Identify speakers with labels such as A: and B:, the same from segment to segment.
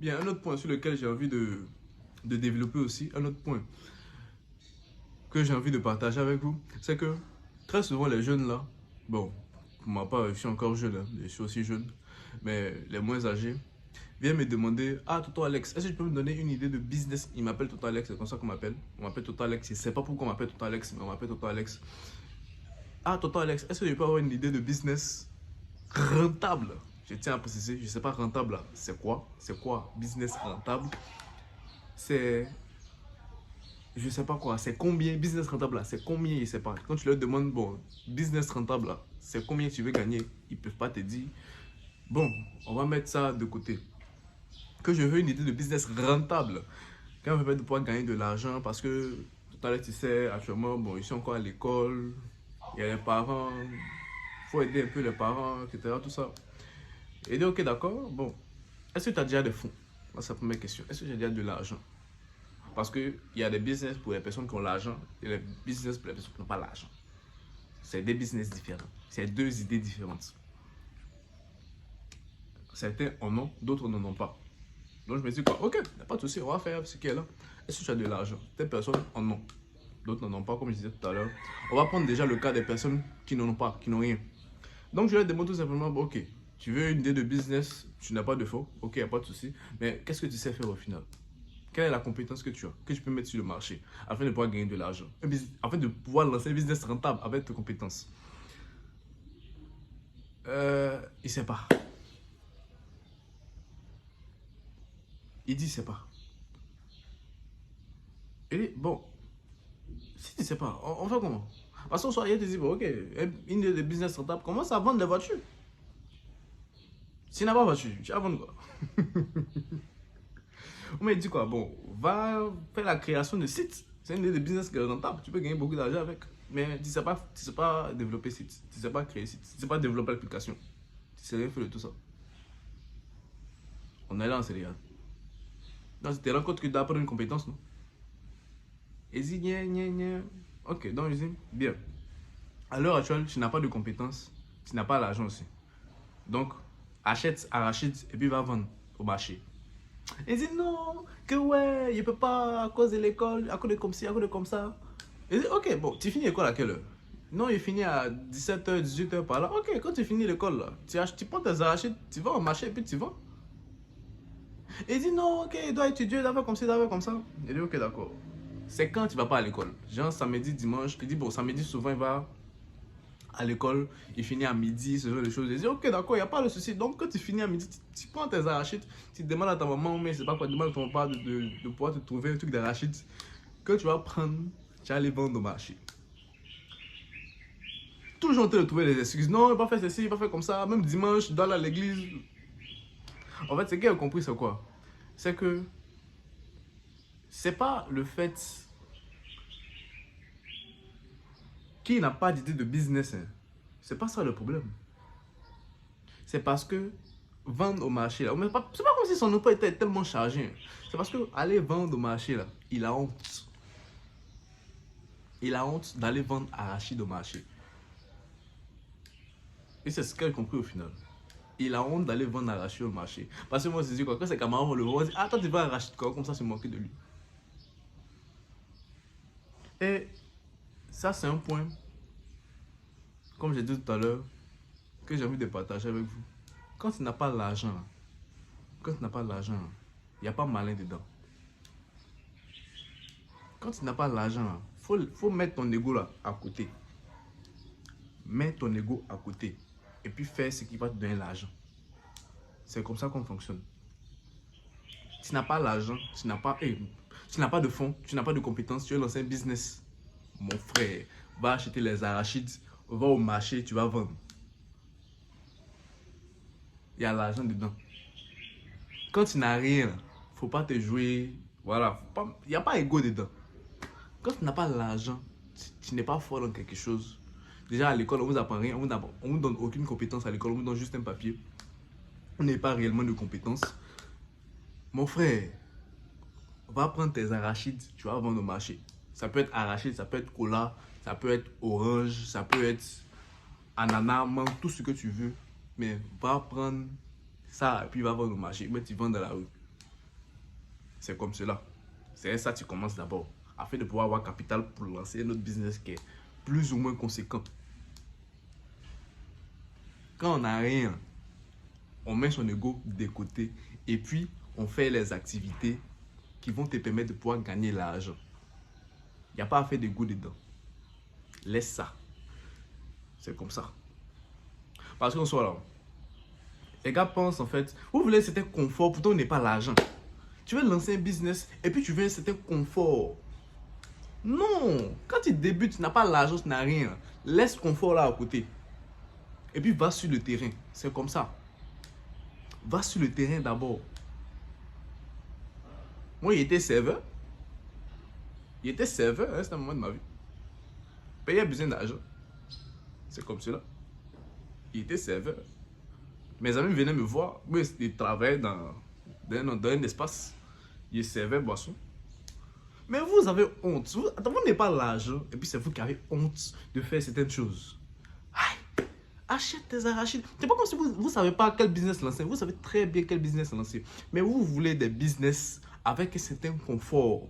A: Bien, un autre point sur lequel j'ai envie de développer aussi, un autre point que j'ai envie de partager avec vous, c'est que très souvent les jeunes là, bon, pour ma part, je suis encore jeune, hein, je suis aussi jeune, mais les moins âgés, viennent me demander, ah Toto Alex, est-ce que tu peux me donner une idée de business? Il m'appelle Toto Alex, c'est comme ça qu'on m'appelle. On m'appelle Toto Alex, je ne sais pas pourquoi on m'appelle Toto Alex, mais on m'appelle Toto Alex. Ah Toto Alex, est-ce que je peux avoir une idée de business rentable? Je tiens à préciser, je ne sais pas rentable là, c'est quoi? C'est quoi business rentable? C'est je sais pas quoi, c'est combien, business rentable là, c'est combien, ils savent pas. Quand tu leur demandes, bon, business rentable là, c'est combien tu veux gagner, ils peuvent pas te dire, bon, on va mettre ça de côté. Que je veux une idée de business rentable, qui va me permettre de pouvoir gagner de l'argent, parce que tout à l'heure, tu sais, actuellement, bon, je suis encore à l'école, il y a les parents, il faut aider un peu les parents, etc., tout ça. Et dire, ok, d'accord, bon, est-ce que tu as déjà des fonds? C'est la première question. Est-ce que j'ai déjà de l'argent? Parce qu'il y a des business pour les personnes qui ont l'argent et les business pour les personnes qui n'ont pas l'argent. C'est des business différents. C'est deux idées différentes. Certains en ont, d'autres n'en ont pas. Donc je me dis quoi, ok, il n'y a pas de souci, on va faire ce qui est là. Est-ce que tu as de l'argent? Des personnes en ont, d'autres n'en ont pas, comme je disais tout à l'heure. On va prendre déjà le cas des personnes qui n'en ont pas, qui n'ont rien. Donc je leur demande tout simplement, bon, ok, tu veux une idée de business, tu n'as pas de fonds, ok, il n'y a pas de souci. Mais qu'est-ce que tu sais faire au final? Quelle est la compétence que tu as, que tu peux mettre sur le marché afin de pouvoir gagner de l'argent, afin de pouvoir lancer un business rentable avec tes compétences? Il ne sait pas. Il dit il ne sait pas. Il dit bon, si tu ne sais pas, on fait comment? Parce qu'au soir, il te dit bon, ok, une idée de business rentable, commence à vendre des voitures. S'il n'a pas de voiture, tu vas vendre quoi? On m'a dit quoi? Bon, va faire la création de sites. C'est une idée de business qui est rentable. Tu peux gagner beaucoup d'argent avec. Mais tu ne sais pas développer site. Tu ne sais pas créer site. Tu ne sais pas développer l'application. Tu ne sais rien faire de tout ça. On est là en Sénégal. Donc, tu te rends compte que tu dois apprendre une compétence, non? Et dit, gna. Ok, donc je dis, bien. À l'heure actuelle, tu n'as pas de compétences. Tu n'as pas l'argent aussi. Donc, achète arachide et puis va vendre au marché. Il dit non, que ouais, il peut pas à cause de l'école, à cause de comme ci, à cause de comme ça. Il dit ok, bon, tu finis l'école à quelle heure? Non, il finit à 17h, 18h par là. Ok, quand tu finis l'école là, tu prends tes arachides, tu vas au marché et puis tu vends. Il dit non, ok, il doit étudier, il doit faire comme ci, il doit faire comme ça. Il dit ok, d'accord. C'est quand tu vas pas à l'école. Genre samedi, dimanche, il dit bon, samedi souvent il va à l'école, il finit à midi, ce genre de choses. Je dis, ok, d'accord, il n'y a pas de souci. Donc, quand tu finis à midi, tu prends tes arachides, tu demandes à ta maman, mais c'est pas quoi, tu demandes à ton papa de pouvoir te trouver un truc d'arachides que tu vas prendre, tu vas aller vendre au marché. Toujours en train de trouver des excuses. Non, il va pas faire ceci, il va pas faire comme ça. Même dimanche, dans l'église. En fait, ce qu'il a compris, c'est quoi? C'est que c'est pas le fait qu'il n'a pas d'idée de business. Hein. C'est pas ça le problème. C'est parce que vendre au marché là, c'est pas comme si son emploi était tellement chargé. C'est parce que aller vendre au marché là, il a honte. Il a honte d'aller vendre arachide au marché. Et c'est ce qu'elle a compris au final. Il a honte d'aller vendre arachide au marché. Parce que moi, je dis quoi, quand ses camarades vont le voir, on dit, ah, toi tu vas arachide quoi, comme ça c'est moqué de lui. Et ça, c'est un point, comme j'ai dit tout à l'heure, que j'ai envie de partager avec vous. Quand tu n'as pas l'argent, quand tu n'as pas l'argent, il n'y a pas malin dedans. Quand tu n'as pas l'argent, faut mettre ton ego là à côté. Mets ton ego à côté. Et puis fais ce qui va te donner l'argent. C'est comme ça qu'on fonctionne. Tu n'as pas l'argent, tu n'as pas de fonds, tu n'as pas de compétences, tu veux lancer un business. Mon frère, va acheter les arachides, va au marché, tu vas vendre. Il y a l'argent dedans. Quand tu n'as rien, faut pas te jouer. Voilà, il n'y a pas ego dedans. Quand tu n'as pas l'argent, tu n'es pas fort dans quelque chose. Déjà à l'école, on vous apprend rien, on vous donne aucune compétence à l'école, on vous donne juste un papier. On n'est pas réellement de compétences. Mon frère, va prendre tes arachides, tu vas vendre au marché. Ça peut être arachide, ça peut être cola, ça peut être orange, ça peut être ananas, mangue, tout ce que tu veux. Mais va prendre ça et puis va vendre au marché. Mais tu vends dans la rue. C'est comme cela. C'est ça que tu commences d'abord. Afin de pouvoir avoir capital pour lancer un autre business qui est plus ou moins conséquent. Quand on n'a rien, on met son ego de côté et puis on fait les activités qui vont te permettre de pouvoir gagner l'argent. Il n'y a pas à faire d'ego dedans. Laisse ça. C'est comme ça. Parce qu'on soit là. Les gars pensent en fait, vous voulez un certain confort, pourtant on n'est pas l'argent. Tu veux lancer un business et puis tu veux un certain confort. Non, quand tu débutes, tu n'as pas l'argent, tu n'as rien. Laisse le confort là à côté. Et puis va sur le terrain. C'est comme ça. Va sur le terrain d'abord. Moi, il était serveur. C'était un moment de ma vie. Payait besoin d'argent. C'est comme cela. Il était serveur. Mes amis venaient me voir. Moi, ils travaillaient dans un espace. Ils servaient boisson. Mais vous avez honte. Vous n'avez pas l'argent. Et puis c'est vous qui avez honte de faire certaines choses. Aïe, achète tes arachides. C'est pas comme si vous ne savez pas quel business lancer. Vous savez très bien quel business lancer. Mais vous voulez des business avec un certain confort.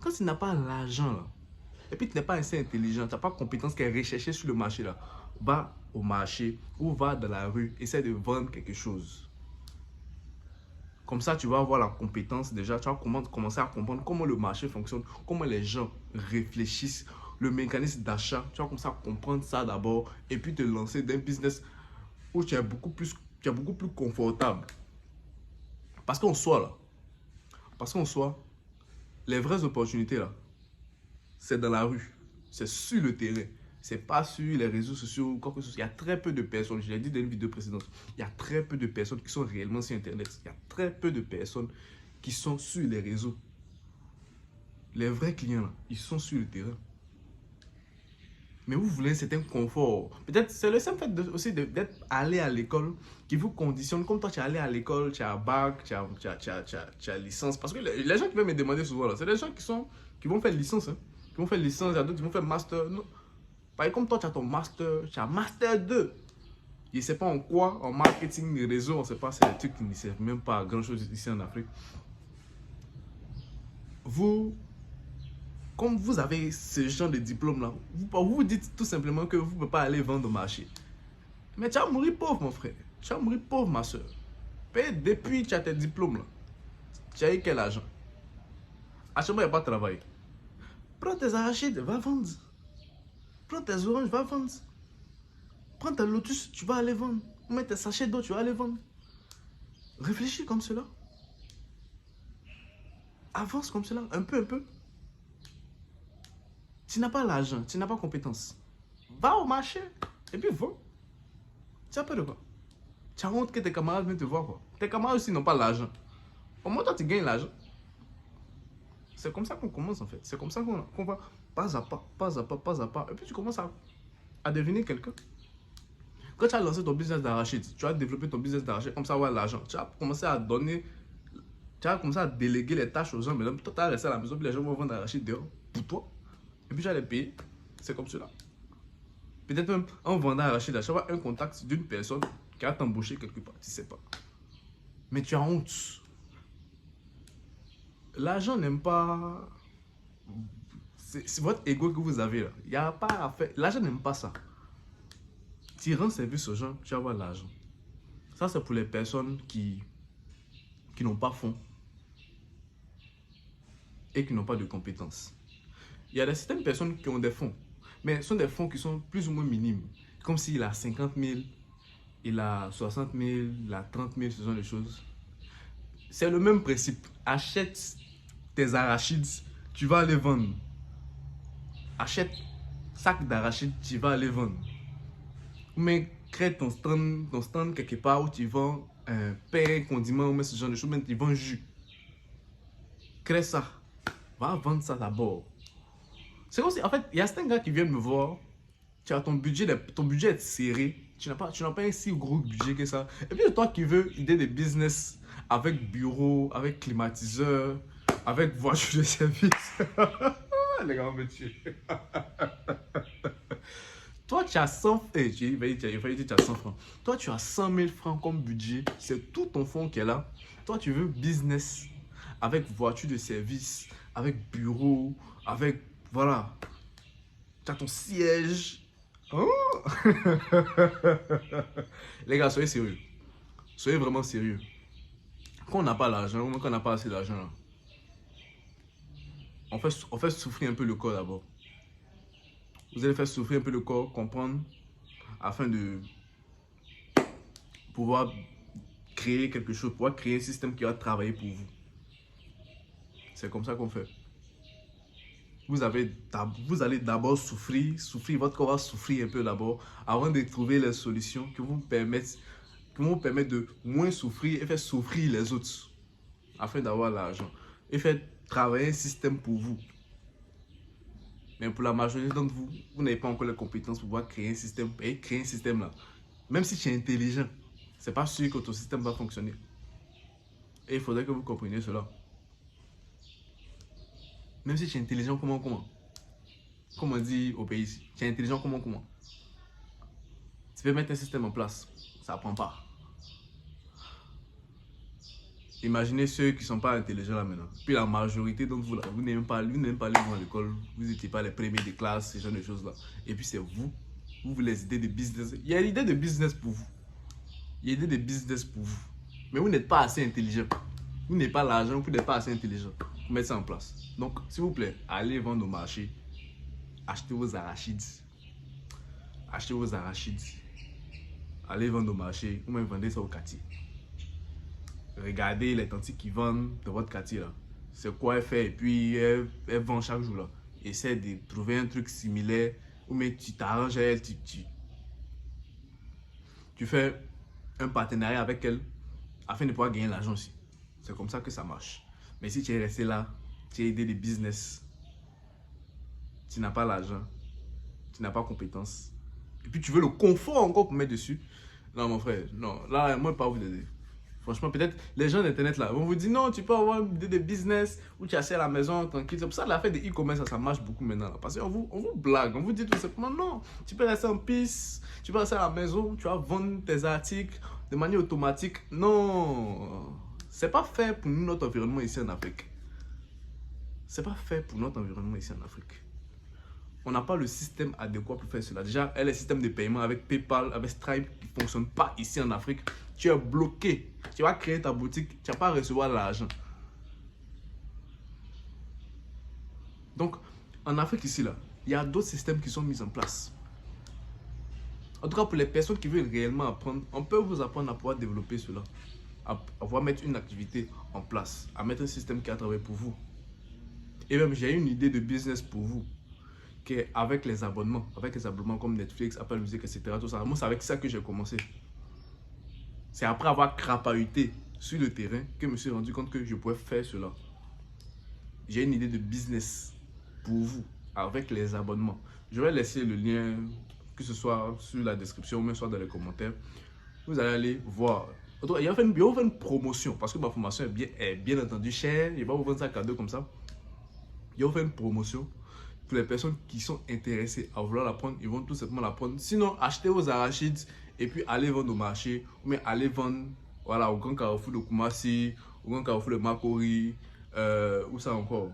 A: Quand tu n'as pas l'argent là, et puis tu n'es pas assez intelligent, tu n'as pas de compétence qui est recherchée sur le marché là, va au marché ou va dans la rue, essaie de vendre quelque chose. Comme ça, tu vas avoir la compétence déjà, tu vas commencer à comprendre comment le marché fonctionne, comment les gens réfléchissent, le mécanisme d'achat. Tu vas commencer à comprendre ça d'abord et puis te lancer dans un business où tu es beaucoup plus confortable. Parce qu'en soi, les vraies opportunités là, c'est dans la rue, c'est sur le terrain. C'est pas sur les réseaux sociaux ou quoi que ce soit. Il y a très peu de personnes, je l'ai dit dans une vidéo précédente, il y a très peu de personnes qui sont réellement sur Internet. Il y a très peu de personnes qui sont sur les réseaux. Les vrais clients, là, ils sont sur le terrain. Mais vous voulez un certain confort. Peut-être c'est le simple fait aussi d'être allé à l'école qui vous conditionne. Comme toi, tu es allé à l'école, tu as bac, tu as licence. Parce que les gens qui veulent me demander souvent, c'est des gens qui vont faire licence. Hein. Qui vont faire licence, il y a d'autres qui vont faire master. Non. Par exemple, comme toi, tu as ton master, tu as master 2. Je ne sais pas en quoi, en marketing, les réseaux, on ne sait pas, c'est des trucs qui ne servent même pas à grand chose ici en Afrique. Comme vous avez ce genre de diplôme-là, vous dites tout simplement que vous ne pouvez pas aller vendre au marché. Mais tu vas mourir pauvre, mon frère. Tu vas mourir pauvre, ma soeur. Depuis que tu as tes diplômes, là, tu as eu quel argent? Actuellement, il n'y a pas de travail. Prends tes arachides, va vendre. Prends tes oranges, va vendre. Prends tes lotus, tu vas aller vendre. Mets tes sachets d'eau, tu vas aller vendre. Réfléchis comme cela. Avance comme cela, un peu, un peu. Tu n'as pas l'argent, tu n'as pas compétence. Va au marché et puis vends. Tu as peur de quoi? Tu as honte que tes camarades viennent te voir quoi? Tes camarades aussi n'ont pas l'argent. Au moins toi tu gagnes l'argent. C'est comme ça qu'on commence en fait. C'est comme ça qu'on va pas à pas, pas à pas, pas à pas. Et puis tu commences à devenir quelqu'un. Quand tu as lancé ton business d'arachide, tu as développé ton business d'arachide comme ça avoir l'argent. Tu as commencé à donner, tu as commencé à déléguer les tâches aux gens. Mais toi tu as resté à la maison puis les gens vont vendre l'arachide dehors pour toi. Et puis tu vas les payer. C'est comme cela. Peut-être même en vendant l'arachide, tu vas un contact d'une personne qui va t'embaucher quelque part. Tu ne sais pas. Mais tu as honte. L'argent n'aime pas. C'est votre ego que vous avez là. Il n'y a pas à faire. L'argent n'aime pas ça. Tu rends service aux gens, tu vas avoir l'argent. Ça, c'est pour les personnes qui n'ont pas fond et qui n'ont pas de compétences. Il y a certaines personnes qui ont des fonds, mais ce sont des fonds qui sont plus ou moins minimes. Comme s'il a 50 000, il a 60 000, il a 30 000, ce genre de choses. C'est le même principe. Achète tes arachides, tu vas les vendre. Achète sac d'arachides, tu vas les vendre. Mais crée ton stand quelque part où tu vends pain, condiments ou ce genre de choses, même tu vends jus. Crée ça. Va vendre ça d'abord. C'est comme si, en fait, il y a certains gars qui viennent me voir. Tu as ton budget est serré. Tu n'as pas un si gros budget que ça. Et puis toi qui veux idée de business avec bureau, avec climatiseur, avec voiture de service. Les gars, on me tue. Toi, tu as 100 il fallait dire tu as 100 francs. Toi, tu as 100 000 francs comme budget. C'est tout ton fonds qui est là. Toi, tu veux business avec voiture de service, avec bureau, avec, voilà, tu as ton siège. Oh. Les gars, soyez sérieux. Soyez vraiment sérieux. Quand on n'a pas l'argent, ou même quand on n'a pas assez d'argent, on fait souffrir un peu le corps d'abord. Vous allez faire souffrir un peu le corps, comprendre, afin de pouvoir créer quelque chose, pouvoir créer un système qui va travailler pour vous. C'est comme ça qu'on fait. Vous allez d'abord souffrir, votre corps va souffrir un peu d'abord, avant de trouver les solutions qui vont vous permettre de moins souffrir et faire souffrir les autres, afin d'avoir l'argent. Et faire travailler un système pour vous. Mais pour la majorité d'entre vous, vous n'avez pas encore les compétences pour pouvoir créer un système. Et créer un système là, même si tu es intelligent, c'est pas sûr que ton système va fonctionner. Et il faudrait que vous compreniez cela. Même si tu es intelligent, comment Comme on dit au pays, tu es intelligent, comment tu peux mettre un système en place, ça ne prend pas. Imaginez ceux qui ne sont pas intelligents là maintenant. Puis la majorité d'entre vous là, vous n'aimez pas aller à l'école, vous n'étiez pas les premiers de classe, ce genre de choses là. Et puis c'est vous les idées de business. Il y a l'idée de business pour vous. Il y a l'idée de business pour vous. Mais vous n'êtes pas assez intelligent. Vous n'avez pas l'argent, vous n'êtes pas assez intelligent pour mettre ça en place. Donc, s'il vous plaît, allez vendre au marché. Achetez vos arachides. Achetez vos arachides. Allez vendre au marché ou même vendez ça au quartier. Regardez les tantes qui vendent dans votre quartier là. C'est quoi elle fait et puis elle vend chaque jour là. Essaie de trouver un truc similaire ou mais tu t'arranges à elle, tu fais un partenariat avec elle afin de pouvoir gagner l'argent aussi. C'est comme ça que ça marche. Mais si tu es resté là, tu as aidé des business, tu n'as pas l'argent, tu n'as pas compétence, et puis tu veux le confort encore pour mettre dessus. Non mon frère, non, là moi je ne peux pas vous aider. Franchement, peut-être les gens d'internet là vont vous dire non, tu peux avoir des business où tu achètes à la maison tranquille. C'est pour ça que l'affaire de e-commerce ça marche beaucoup maintenant. Là, parce qu'on vous blague, on vous dit tout simplement non, tu peux rester en piste, tu peux rester à la maison, tu vas vendre tes articles de manière automatique. Non, c'est pas fait pour notre environnement ici en Afrique. C'est pas fait pour notre environnement ici en Afrique. On n'a pas le système adéquat pour faire cela. Déjà, les systèmes de paiement avec PayPal, avec Stripe qui ne fonctionnent pas ici en Afrique. Tu es bloqué. Tu vas créer ta boutique, tu ne vas pas recevoir l'argent. Donc, en Afrique ici, là, il y a d'autres systèmes qui sont mis en place. En tout cas, pour les personnes qui veulent réellement apprendre, on peut vous apprendre à pouvoir développer cela. À pouvoir mettre une activité en place, à mettre un système qui a travaillé pour vous. Et même, j'ai une idée de business pour vous. Avec les abonnements comme Netflix, Apple Music, etc. Tout ça. Moi, c'est avec ça que j'ai commencé. C'est après avoir crapahuté sur le terrain que je me suis rendu compte que je pouvais faire cela. J'ai une idée de business pour vous avec les abonnements. Je vais laisser le lien, que ce soit sur la description ou même soit dans les commentaires. Vous allez aller voir. Il va faire une promotion parce que ma formation est bien entendu chère. Il va vous vendre ça cadeau comme ça. Il va faire une promotion. Pour les personnes qui sont intéressées à vouloir la prendre, ils vont tout simplement la prendre. Sinon, achetez vos arachides et puis allez vendre au marché ou bien allez vendre voilà, au Grand Carrefour de Koumassi, au Grand Carrefour de Makori, où ça encore,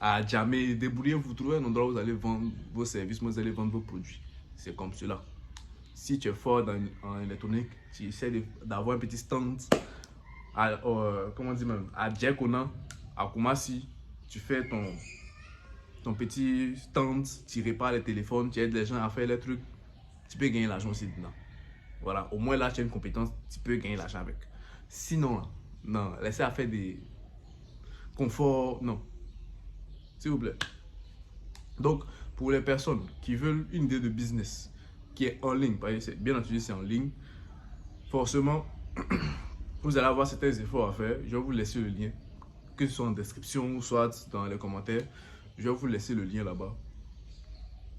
A: à Djamé. Débrouillez-vous, trouvez un endroit où vous allez vendre vos services, vous allez vendre vos produits. C'est comme cela. Si tu es fort en électronique, tu essaies d'avoir un petit stand à, comment on dit même, à Djekona, à Koumassi, tu fais ton petit stand, tu répares les téléphones, tu aides les gens à faire les trucs, tu peux gagner l'argent aussi dedans. Voilà, au moins là, tu as une compétence, tu peux gagner l'argent avec. Sinon, non, laissez à faire des conforts, non. S'il vous plaît. Donc, pour les personnes qui veulent une idée de business qui est en ligne, bien entendu, c'est en ligne, forcément, vous allez avoir certains efforts à faire. Je vais vous laisser le lien, que ce soit en description ou soit dans les commentaires. Je vais vous laisser le lien là-bas.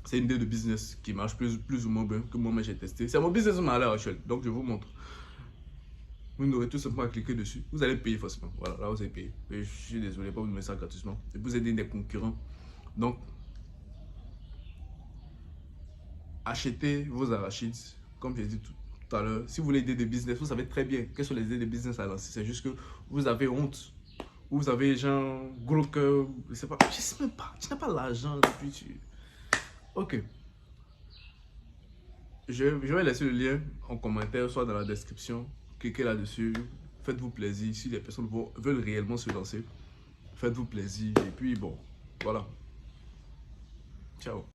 A: C'est une idée de business qui marche plus ou moins bien que moi j'ai testé. C'est mon business à l'heure actuelle, donc je vous montre. Vous n'aurez tout simplement à cliquer dessus. Vous allez payer forcément. Voilà, là vous allez payer. Et je suis désolé, pas vous mettre ça gratuitement. Et vous aidez des concurrents. Donc, achetez vos arachides, comme j'ai dit tout à l'heure. Si vous voulez aider des business, vous savez très bien quelles sont les idées de business à lancer. C'est juste que vous avez honte. Vous avez genre gros cœur, je sais même pas, tu n'as pas l'argent et puis tu... Ok. Je vais laisser le lien en commentaire, soit dans la description. Cliquez là-dessus. Faites-vous plaisir. Si les personnes veulent réellement se lancer, faites-vous plaisir. Et puis bon, voilà. Ciao.